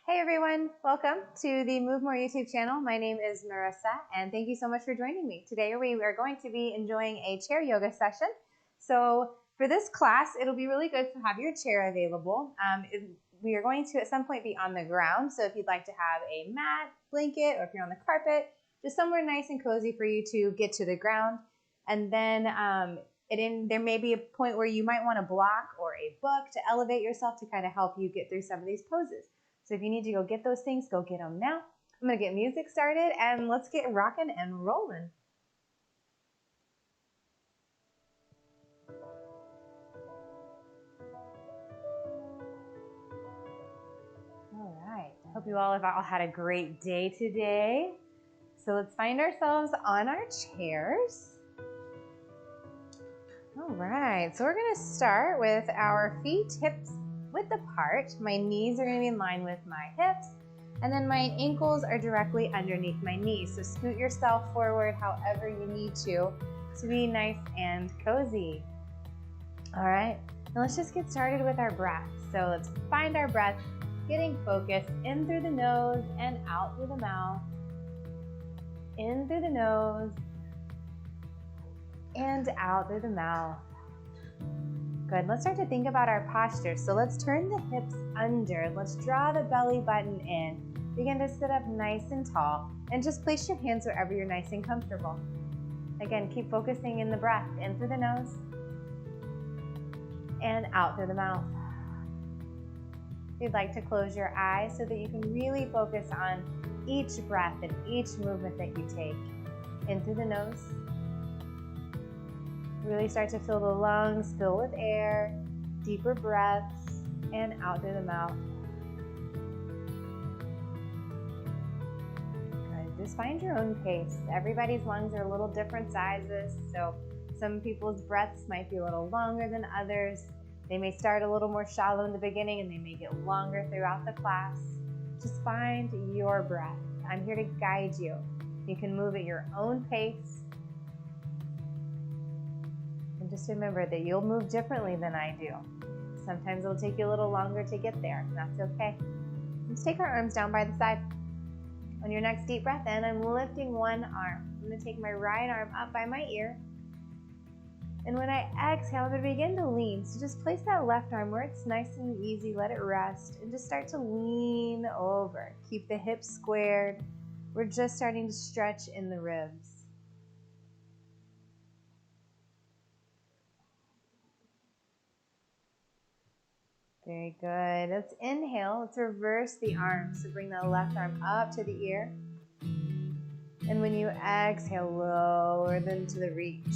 Hey everyone, welcome to the Move More YouTube channel. My name is Marissa and thank you so much for joining me. Today we are going to be enjoying a chair yoga session. So for this class, it'll be really good to have your chair available. We are going to at some point be on the ground. So if you'd like to have a mat, blanket, or if you're on the carpet, just somewhere nice and cozy for you to get to the ground. And then there may be a point where you might want a block or a book to elevate yourself to kind of help you get through some of these poses. So if you need to go get those things, go get them now. I'm going to get music started and let's get rocking and rolling. All right. Hope you all have had a great day today. So let's find ourselves on our chairs. All right. So we're going to start with our feet, hips width apart. My knees are going to be in line with my hips, and then my ankles are directly underneath my knees. So scoot yourself forward however you need to be nice and cozy. All right, now let's just get started with our breath. So let's find our breath, getting focused in through the nose and out through the mouth. In through the nose and out through the mouth. Good, let's start to think about our posture. So let's turn the hips under. Let's draw the belly button in. Begin to sit up nice and tall and just place your hands wherever you're nice and comfortable. Again, keep focusing in the breath, in through the nose and out through the mouth. If you'd like to close your eyes so that you can really focus on each breath and each movement that you take. In through the nose. Really start to fill the lungs, fill with air, deeper breaths, and out through the mouth. Good. Just find your own pace. Everybody's lungs are a little different sizes, so some people's breaths might be a little longer than others. They may start a little more shallow in the beginning and they may get longer throughout the class. Just find your breath. I'm here to guide you. You can move at your own pace. And just remember that you'll move differently than I do. Sometimes it'll take you a little longer to get there, and that's okay. Let's take our arms down by the side. On your next deep breath in, I'm lifting one arm. I'm going to take my right arm up by my ear. And when I exhale, I'm going to begin to lean. So just place that left arm where it's nice and easy. Let it rest. And just start to lean over. Keep the hips squared. We're just starting to stretch in the ribs. Very good. Let's inhale. Let's reverse the arms. So bring the left arm up to the ear. And when you exhale, lower them to the reach.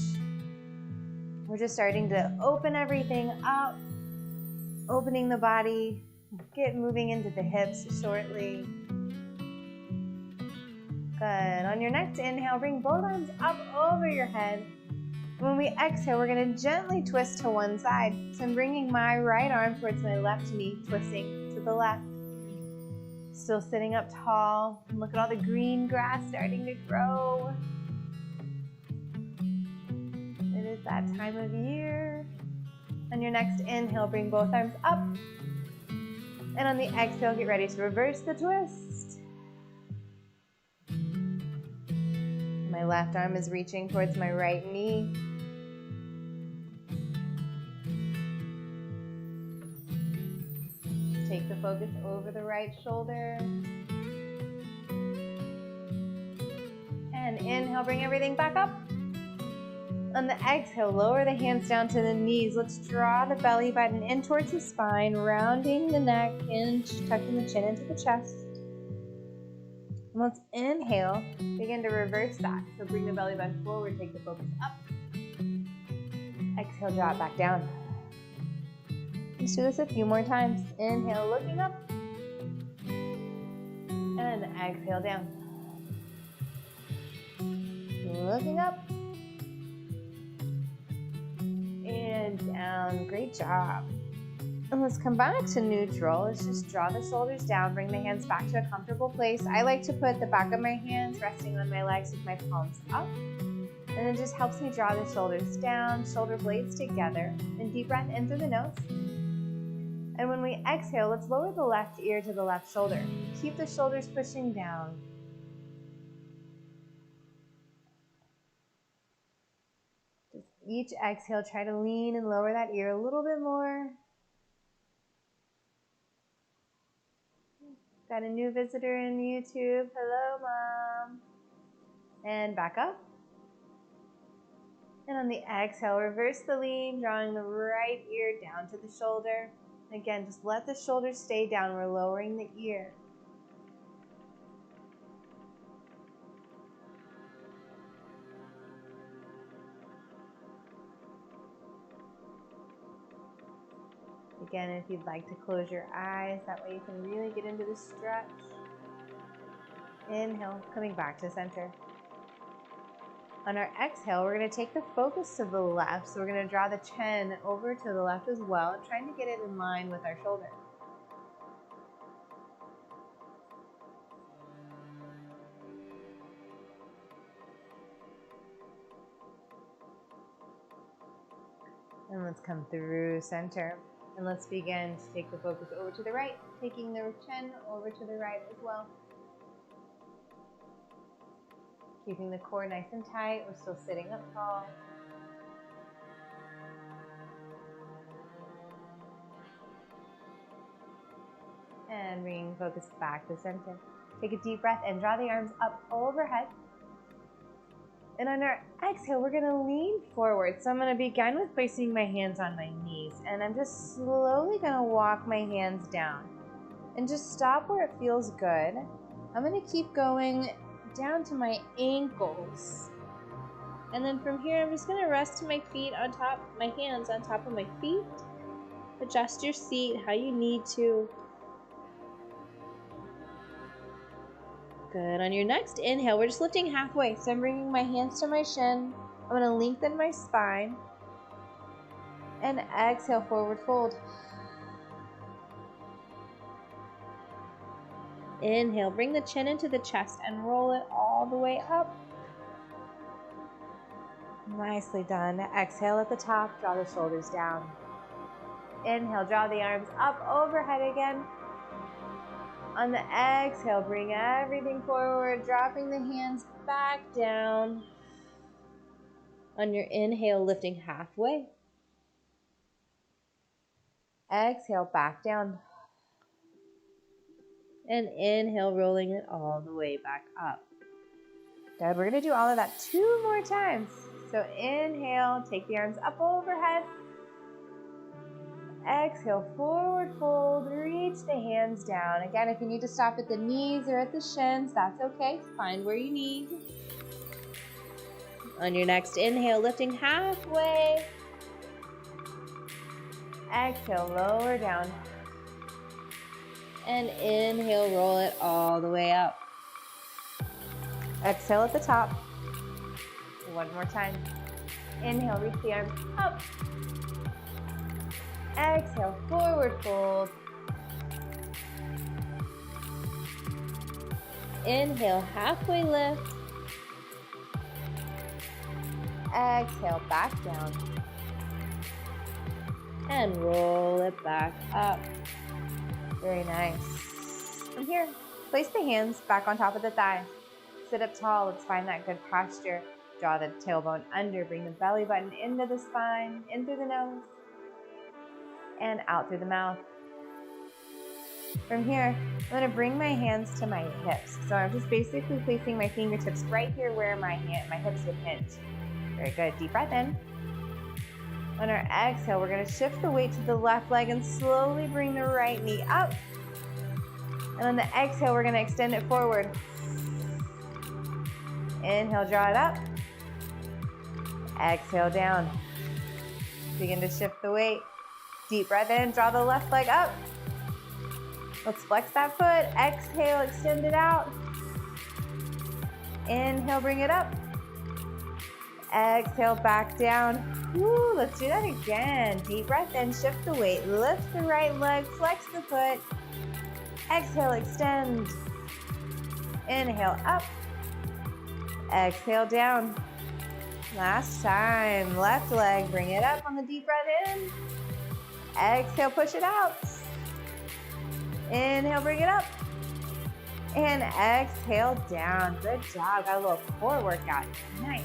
We're just starting to open everything up, opening the body, get moving into the hips shortly. Good. On your next inhale, bring both arms up over your head. When we exhale, we're going to gently twist to one side. So I'm bringing my right arm towards my left knee, twisting to the left. Still sitting up tall. And look at all the green grass starting to grow. It is that time of year. On your next inhale, bring both arms up. And on the exhale, get ready to reverse the twist. My left arm is reaching towards my right knee. Take the focus over the right shoulder. And inhale, bring everything back up. On the exhale, lower the hands down to the knees. Let's draw the belly button in towards the spine, rounding the neck, tucking the chin into the chest. And let's inhale, begin to reverse that. So bring the belly button forward, take the focus up. Exhale, draw it back down. Let's do this a few more times. Inhale, looking up. And exhale, down. Looking up. And down. Great job. And let's come back to neutral. Let's just draw the shoulders down, bring the hands back to a comfortable place. I like to put the back of my hands resting on my legs with my palms up. And it just helps me draw the shoulders down, shoulder blades together. And deep breath in through the nose. And when we exhale, let's lower the left ear to the left shoulder. Keep the shoulders pushing down. Just each exhale, try to lean and lower that ear a little bit more. Got a new visitor in YouTube. Hello, Mom. And back up. And on the exhale, reverse the lean, drawing the right ear down to the shoulder. Again, just let the shoulders stay down. We're lowering the ear. Again, if you'd like to close your eyes, that way you can really get into the stretch. Inhale, coming back to center. On our exhale, we're going to take the focus to the left. So we're going to draw the chin over to the left as well, trying to get it in line with our shoulder. And let's come through center. And let's begin to take the focus over to the right, taking the chin over to the right as well. Keeping the core nice and tight. We're still sitting up tall. And bringing focus back to center. Take a deep breath and draw the arms up overhead. And on our exhale, we're going to lean forward. So I'm going to begin with placing my hands on my knees. And I'm just slowly going to walk my hands down. And just stop where it feels good. I'm going to keep going down to my ankles. And then from here, I'm just going to rest my feet on top, my hands on top of my feet. Adjust your seat how you need to. Good. On your next inhale, we're just lifting halfway. So I'm bringing my hands to my shin. I'm going to lengthen my spine. And exhale, forward fold. Inhale, bring the chin into the chest and roll it all the way up. Nicely done. Exhale at the top, draw the shoulders down. Inhale, draw the arms up overhead again. On the exhale, bring everything forward, dropping the hands back down. On your inhale, lifting halfway. Exhale, back down. And inhale, rolling it all the way back up. Good, we're going to do all of that 2 more times. So inhale, take the arms up overhead. Exhale, forward fold, reach the hands down. Again, if you need to stop at the knees or at the shins, that's okay. Find where you need. On your next inhale, lifting halfway. Exhale, lower down. And inhale, roll it all the way up. Exhale at the top. 1 more time. Inhale, reach the arms up. Exhale, forward fold. Inhale, halfway lift. Exhale, back down. And roll it back up. Very nice. From here, place the hands back on top of the thighs. Sit up tall. Let's find that good posture. Draw the tailbone under. Bring the belly button into the spine, in through the nose, and out through the mouth. From here, I'm going to bring my hands to my hips. So I'm just basically placing my fingertips right here where my hips would hinge. Very good. Deep breath in. On our exhale, we're going to shift the weight to the left leg and slowly bring the right knee up. And on the exhale, we're going to extend it forward. Inhale, draw it up. Exhale, down. Begin to shift the weight. Deep breath in, draw the left leg up. Let's flex that foot. Exhale, extend it out. Inhale, bring it up. Exhale, back down. Woo, let's do that again. Deep breath in, shift the weight. Lift the right leg, flex the foot. Exhale, extend. Inhale, up. Exhale, down. Last time. Left leg, bring it up on the deep breath in. Exhale, push it out. Inhale, bring it up. And exhale down. Good job. Got a little core workout. Nice.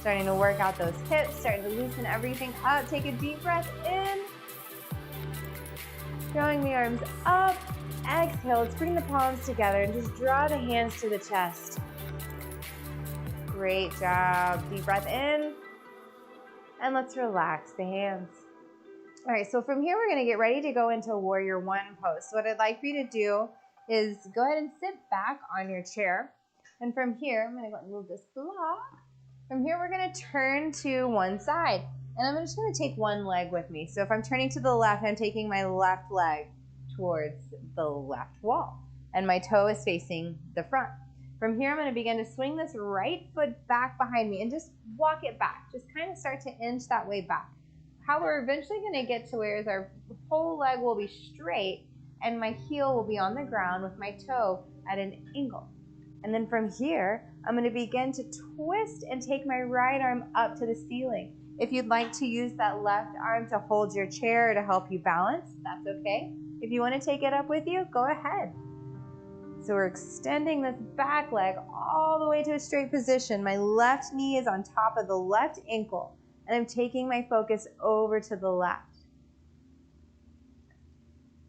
Starting to work out those hips, starting to loosen everything up. Take a deep breath in. Drawing the arms up. Exhale. Let's bring the palms together and just draw the hands to the chest. Great job. Deep breath in. And let's relax the hands. All right, so from here, we're going to get ready to go into warrior one pose. So what I'd like for you to do is go ahead and sit back on your chair. And from here, I'm going to go and move this block. From here, we're going to turn to one side. And I'm just going to take one leg with me. So if I'm turning to the left, I'm taking my left leg towards the left wall. And my toe is facing the front. From here, I'm going to begin to swing this right foot back behind me and just walk it back. Just kind of start to inch that way back. How we're eventually going to get to where is our whole leg will be straight and my heel will be on the ground with my toe at an angle. And then from here, I'm going to begin to twist and take my right arm up to the ceiling. If you'd like to use that left arm to hold your chair to help you balance, that's okay. If you want to take it up with you, go ahead. So we're extending this back leg all the way to a straight position. My left knee is on top of the left ankle, and I'm taking my focus over to the left.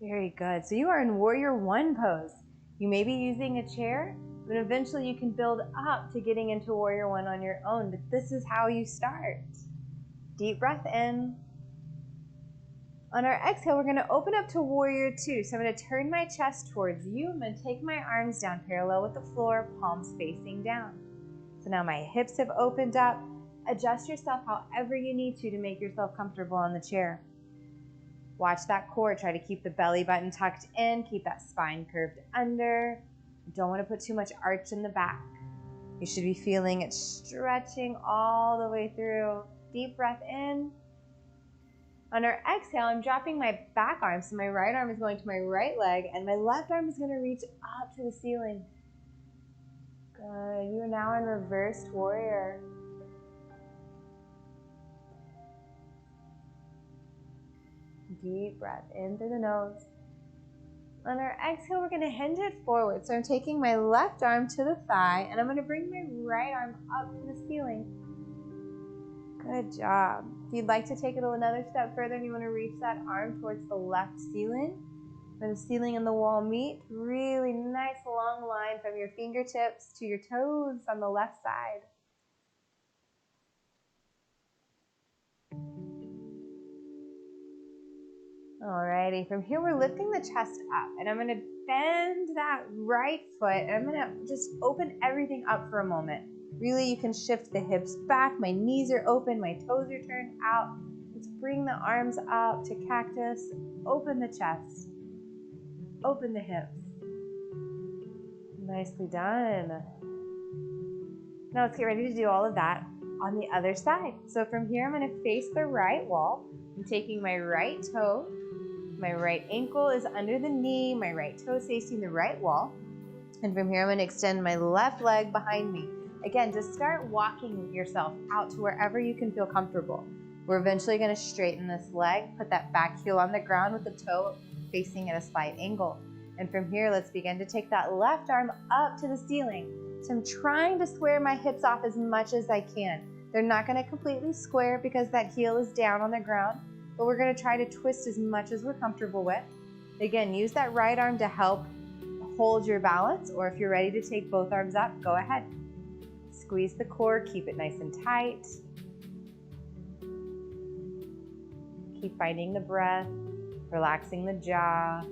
Very good. So you are in warrior one pose. You may be using a chair, but eventually you can build up to getting into warrior one on your own. But this is how you start. Deep breath in. On our exhale, we're going to open up to warrior two. So I'm going to turn my chest towards you. I'm going to take my arms down parallel with the floor, palms facing down. So now my hips have opened up. Adjust yourself however you need to make yourself comfortable on the chair. Watch that core. Try to keep the belly button tucked in. Keep that spine curved under. You don't want to put too much arch in the back. You should be feeling it stretching all the way through. Deep breath in. On our exhale, I'm dropping my back arm. So my right arm is going to my right leg and my left arm is going to reach up to the ceiling. Good. You are now in reversed warrior. Deep breath in through the nose. On our exhale, we're going to hinge it forward. So I'm taking my left arm to the thigh and I'm going to bring my right arm up to the ceiling. Good job. If you'd like to take it another step further and you want to reach that arm towards the left ceiling, where the ceiling and the wall meet, really nice long line from your fingertips to your toes on the left side. Alrighty, from here we're lifting the chest up and I'm going to bend that right foot and I'm going to just open everything up for a moment. Really, you can shift the hips back, my knees are open, my toes are turned out. Let's bring the arms up to cactus, open the chest, open the hips. Nicely done. Now let's get ready to do all of that on the other side. So from here, I'm going to face the right wall. I'm taking my right toe. My right ankle is under the knee. My right toe is facing the right wall. And from here, I'm going to extend my left leg behind me. Again, just start walking yourself out to wherever you can feel comfortable. We're eventually going to straighten this leg, put that back heel on the ground with the toe facing at a slight angle. And from here, let's begin to take that left arm up to the ceiling. So I'm trying to square my hips off as much as I can. They're not going to completely square because that heel is down on the ground, but we're going to try to twist as much as we're comfortable with. Again, use that right arm to help hold your balance, or if you're ready to take both arms up, go ahead. Squeeze the core, keep it nice and tight. Keep finding the breath, relaxing the jaw.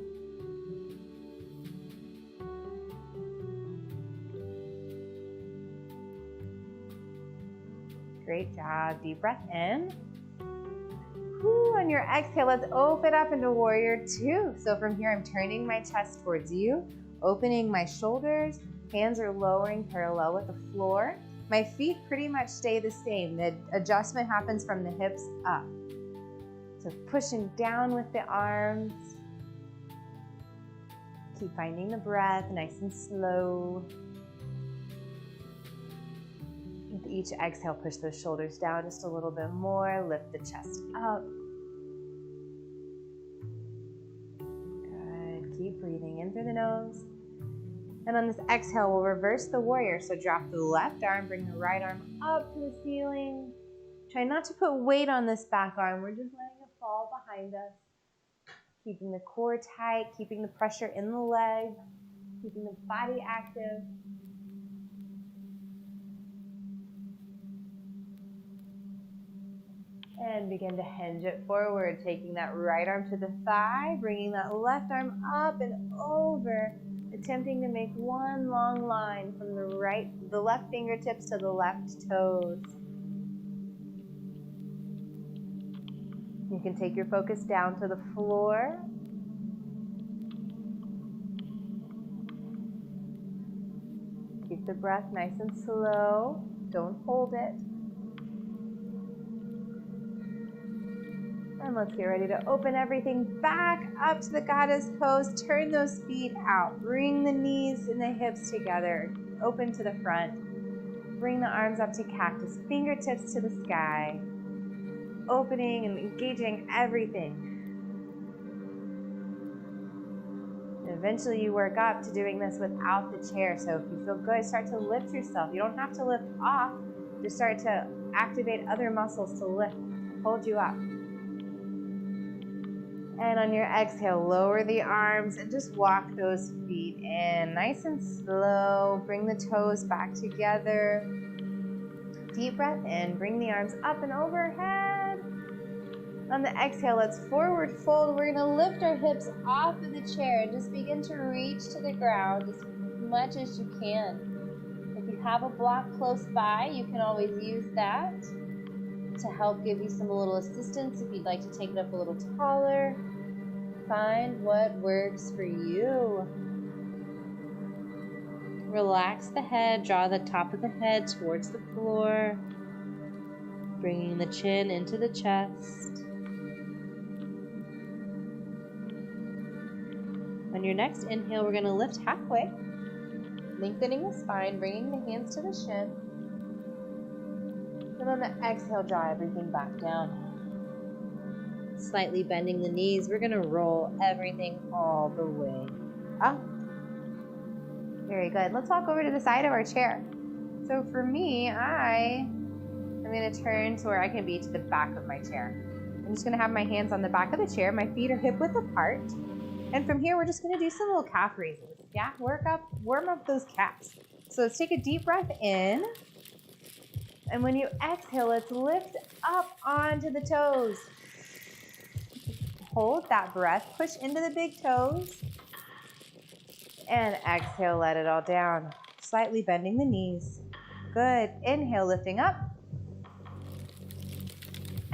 Great job. Deep breath in. Whew, on your exhale, let's open up into warrior two. So from here, I'm turning my chest towards you, opening my shoulders. Hands are lowering parallel with the floor. My feet pretty much stay the same. The adjustment happens from the hips up. So pushing down with the arms. Keep finding the breath, nice and slow. With each exhale, push those shoulders down just a little bit more. Lift the chest up. Good. Keep breathing. Breathing in through the nose. And on this exhale, we'll reverse the warrior. So drop the left arm, bring the right arm up to the ceiling. Try not to put weight on this back arm. We're just letting it fall behind us. Keeping the core tight, keeping the pressure in the leg, keeping the body active. And begin to hinge it forward, taking that right arm to the thigh, bringing that left arm up and over, attempting to make one long line from the left fingertips to the left toes. You can take your focus down to the floor. Keep the breath nice and slow. Don't hold it. And let's get ready to open everything back up to the goddess pose. Turn those feet out. Bring the knees and the hips together. Open to the front. Bring the arms up to cactus. Fingertips to the sky. Opening and engaging everything. And eventually you work up to doing this without the chair. So if you feel good, start to lift yourself. You don't have to lift off. Just start to activate other muscles to lift, hold you up. And on your exhale, lower the arms and just walk those feet in. Nice and slow. Bring the toes back together. Deep breath in. Bring the arms up and overhead. On the exhale, let's forward fold. We're going to lift our hips off of the chair and just begin to reach to the ground as much as you can. If you have a block close by, you can always use that to help give you some little assistance if you'd like to take it up a little taller. Find what works for you. Relax the head, draw the top of the head towards the floor, bringing the chin into the chest. On your next inhale, we're going to lift halfway, lengthening the spine, bringing the hands to the shin. And on the exhale, draw everything back down. Slightly bending the knees, we're going to roll everything all the way up. Very good. Let's walk over to the side of our chair. So for me, I'm going to turn to where I can be to the back of my chair. I'm just going to have my hands on the back of the chair. My feet are hip width apart. And from here, we're just going to do some little calf raises. Yeah, warm up those calves. So let's take a deep breath in. And when you exhale, let's lift up onto the toes. Hold that breath. Push into the big toes. And exhale, let it all down. Slightly bending the knees. Good. Inhale, lifting up.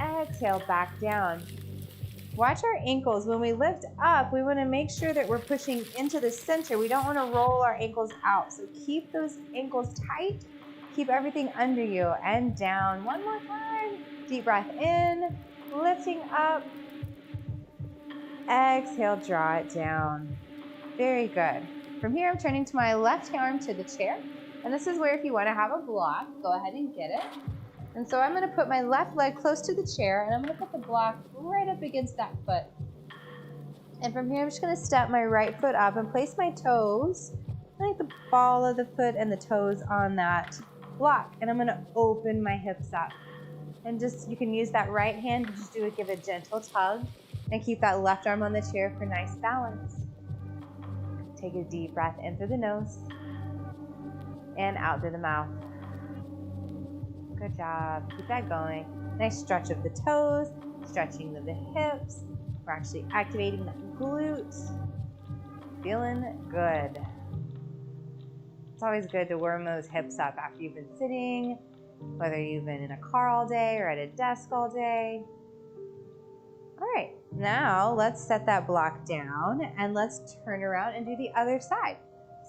Exhale, back down. Watch our ankles. When we lift up, we want to make sure that we're pushing into the center. We don't want to roll our ankles out. So keep those ankles tight. Keep everything under you and down. One more time. Deep breath in, lifting up. Exhale, draw it down. Very good. From here, I'm turning to my left arm to the chair. And this is where if you want to have a block, go ahead and get it. And so I'm going to put my left leg close to the chair, and I'm going to put the block right up against that foot. And from here, I'm just going to step my right foot up and place my toes, like the ball of the foot and the toes on that block. And I'm going to open my hips up. And just, you can use that right hand to just give a gentle tug and keep that left arm on the chair for nice balance. Take a deep breath in through the nose and out through the mouth. Good job. Keep that going. Nice stretch of the toes, stretching of the hips. We're actually activating that glute. Feeling good. It's always good to warm those hips up after you've been sitting, whether you've been in a car all day or at a desk all day. All right, now let's set that block down and let's turn around and do the other side.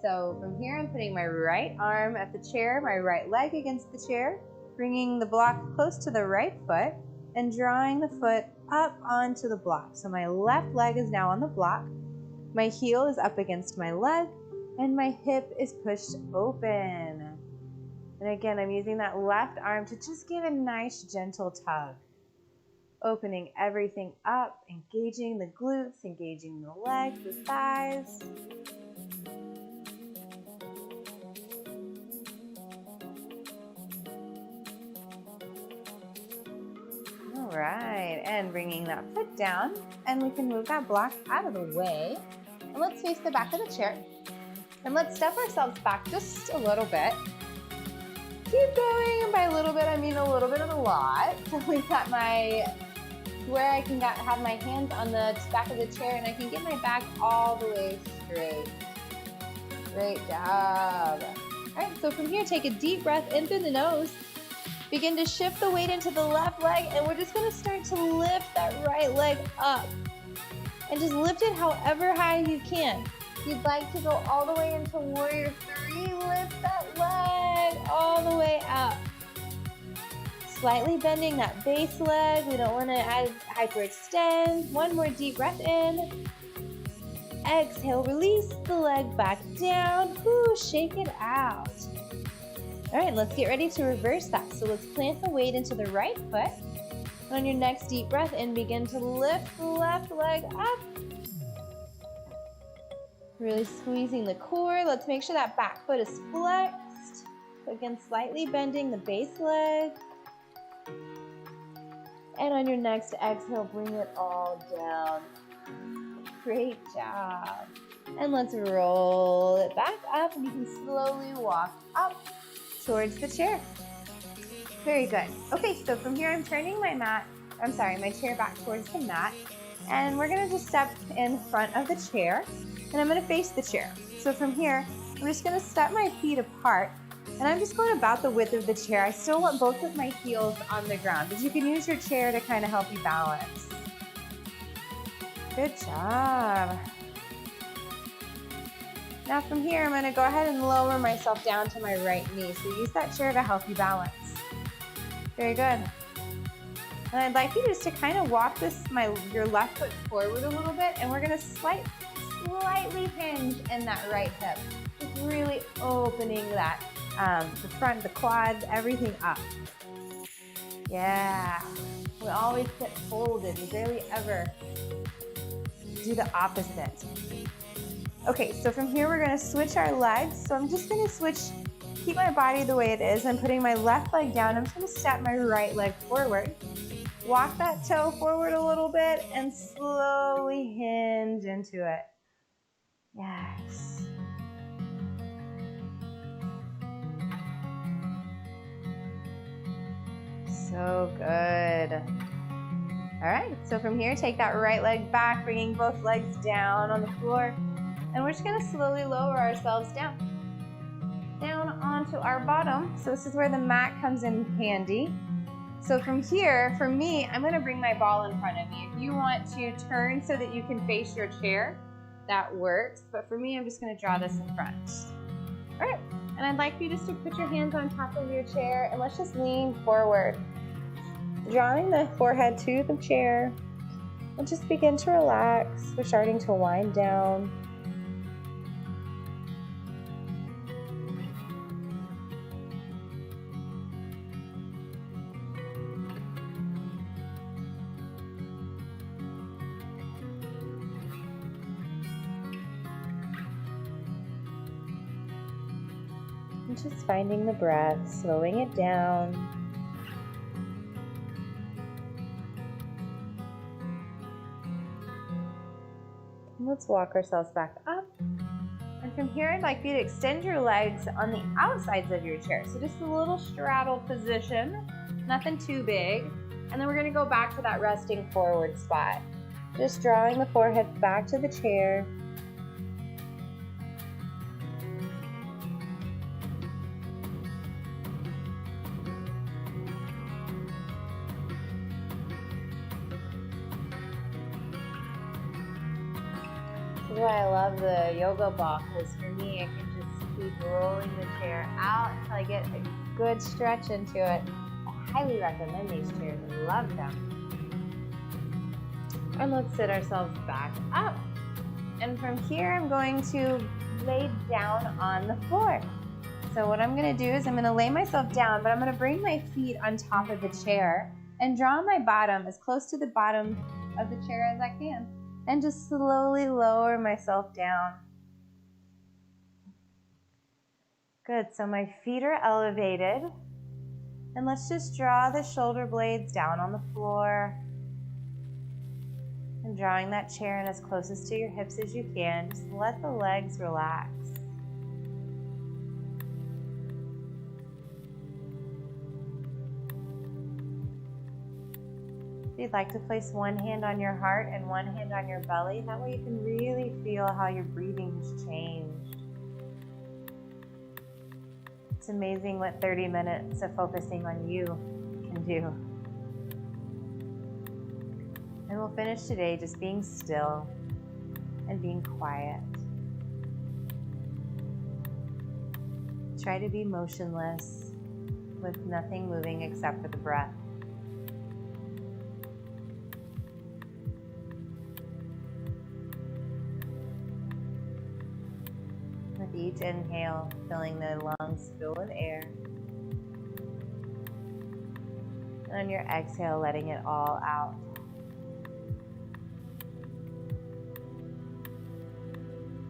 So from here, I'm putting my right arm at the chair, my right leg against the chair, bringing the block close to the right foot and drawing the foot up onto the block. So my left leg is now on the block. My heel is up against my leg and my hip is pushed open. And again, I'm using that left arm to just give a nice gentle tug. opening everything up, engaging the glutes, engaging the legs, the thighs. All right, and bringing that foot down, and we can move that block out of the way. And let's face the back of the chair. And let's step ourselves back just a little bit. Keep going, and by a little bit, I mean a little bit of a lot. So we've got where I can have my hands on the back of the chair, and I can get my back all the way straight. Great job. All right, so from here, take a deep breath in through the nose. Begin to shift the weight into the left leg, and we're just gonna start to lift that right leg up. And just lift it however high you can. If you'd like to go all the way into warrior three, lift that leg all the way up. Slightly bending that base leg. We don't want to hyperextend. One more deep breath in. Exhale, release the leg back down. Ooh, shake it out. All right, let's get ready to reverse that. So let's plant the weight into the right foot. On your next deep breath in, begin to lift the left leg up. Really squeezing the core. Let's make sure that back foot is flexed. Again, slightly bending the base leg. And on your next exhale, bring it all down. Great job. And let's roll it back up, and you can slowly walk up towards the chair. Very good. Okay, so from here I'm turning my chair back towards the mat, and we're gonna just step in front of the chair, and I'm gonna face the chair. So from here, I'm just gonna step my feet apart, and I'm just going about the width of the chair. I still want both of my heels on the ground, but you can use your chair to kind of help you balance. Good job. Now from here, I'm gonna go ahead and lower myself down to my right knee. So use that chair to help you balance. Very good. And I'd like you just to kind of walk your left foot forward a little bit, and we're gonna slightly hinge in that right hip. Just really opening that, the front, the quads, everything up. Yeah. We always sit folded. We barely ever do the opposite. Okay, so from here we're gonna switch our legs. So I'm just gonna keep my body the way it is. I'm putting my left leg down. I'm just gonna step my right leg forward. Walk that toe forward a little bit and slowly hinge into it. Yes. So good. All right, so from here, take that right leg back, bringing both legs down on the floor. And we're just gonna slowly lower ourselves down onto our bottom. So this is where the mat comes in handy. So from here, for me, I'm gonna bring my ball in front of me. If you want to turn so that you can face your chair, that works. But for me, I'm just gonna draw this in front. All right, and I'd like you just to put your hands on top of your chair, and let's just lean forward. Drawing the forehead to the chair, and just begin to relax. We're starting to wind down. And just finding the breath, slowing it down. Let's walk ourselves back up. And from here, I'd like you to extend your legs on the outsides of your chair. So just a little straddle position, nothing too big. And then we're gonna go back to that resting forward spot. Just drawing the forehead back to the chair. This is why I love the yoga ball, because for me, I can just keep rolling the chair out until I get a good stretch into it. I highly recommend these chairs. I love them. And let's sit ourselves back up. And from here, I'm going to lay down on the floor. So what I'm gonna do is I'm gonna lay myself down, but I'm gonna bring my feet on top of the chair. and draw my bottom as close to the bottom of the chair as I can, and just slowly lower myself down. Good, so my feet are elevated, and let's just draw the shoulder blades down on the floor, and drawing that chair in as closest to your hips as you can. Just let the legs relax. If you'd like to place one hand on your heart and one hand on your belly, that way you can really feel how your breathing has changed. It's amazing what 30 minutes of focusing on you can do. And we'll finish today just being still and being quiet. Try to be motionless with nothing moving except for the breath. With each inhale, filling the lungs fill with air. And on your exhale, letting it all out.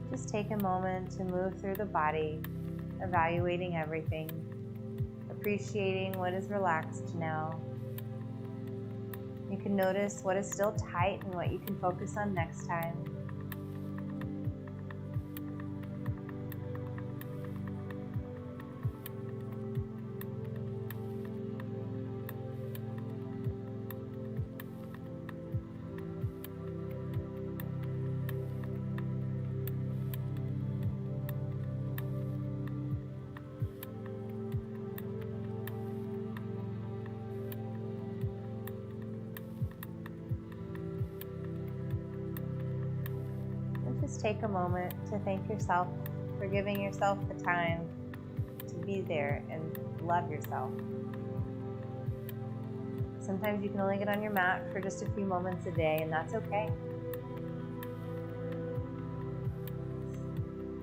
Just take a moment to move through the body, evaluating everything, appreciating what is relaxed now. You can notice what is still tight and what you can focus on next time. Just take a moment to thank yourself for giving yourself the time to be there and love yourself. Sometimes you can only get on your mat for just a few moments a day, and that's okay.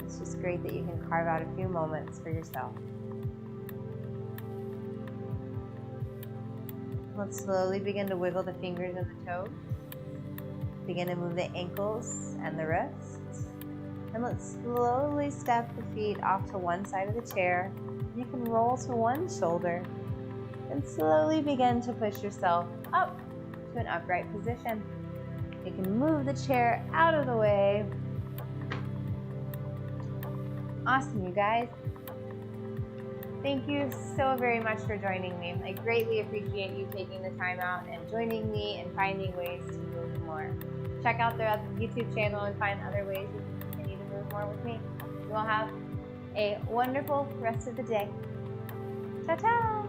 It's just great that you can carve out a few moments for yourself. Let's slowly begin to wiggle the fingers and the toes. Begin to move the ankles and the wrists. And let's slowly step the feet off to one side of the chair. You can roll to one shoulder and slowly begin to push yourself up to an upright position. You can move the chair out of the way. Awesome, you guys. Thank you so very much for joining me. I greatly appreciate you taking the time out and joining me and finding ways to move more. Check out the YouTube channel and find other ways you can continue to move more with me. You all have a wonderful rest of the day. Ciao, ciao.